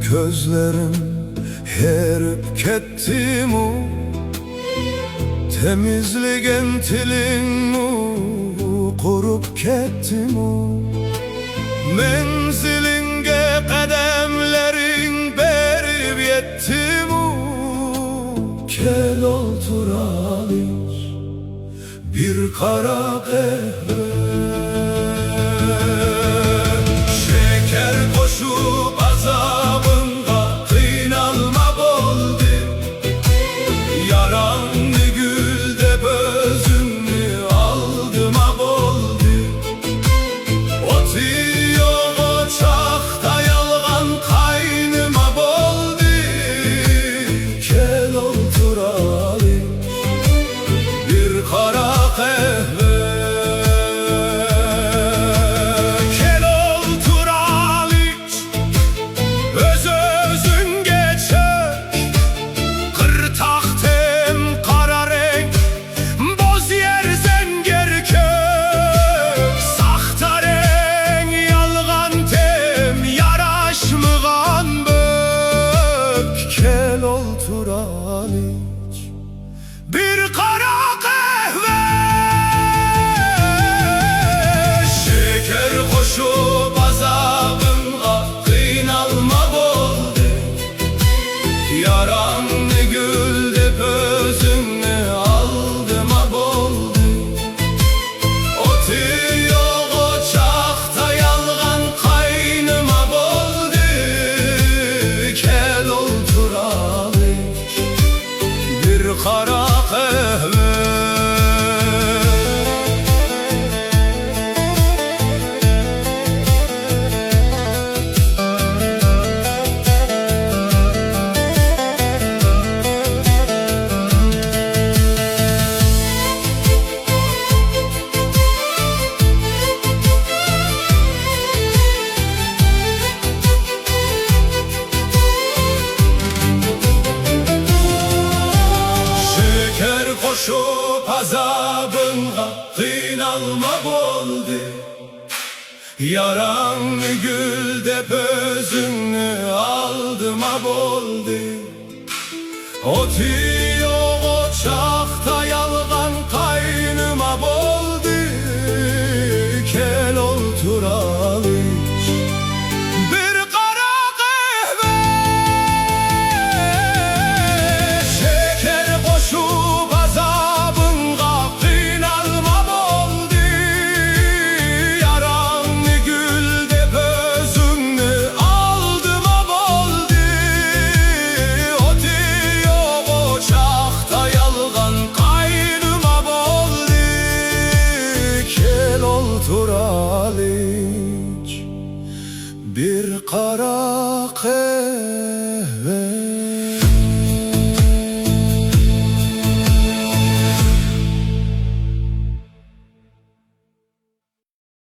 közlerim herip kettimu, temizlik entilinmu kurup kettimu. Menzilinge kademlerin berip yettimu. Kel oturalım bir kara kahve, şeker koşup azabınga kıynalma boldu. Yaranlı gülde bözümü aldıma boldu. Otuyor ocakta yalgan kaynıma boldu. Kel oturalım bir kara kahve. Kel oturan iç bir kara kahve, şeker koşup azabınga kıynalma boldu. Yaranlı gülde özünü aldıma boldu. Otuyor ocakta yalgan kaynıma boldu. Kel bir kara kahve. Koşup azabınga kıynalma boldu. Yaranlı gülde özünü aldıma boldu. Otuyor ocakta yalgan kaynıma boldu. Kel oturalım bir kara kahve, şeker koşup azabınga kıynalma boldu. Yaranlı gülde özünü aldıma boldu. Otuyor ocakta yalgan kaynıma boldu. Kel otural iç bir kara kahve.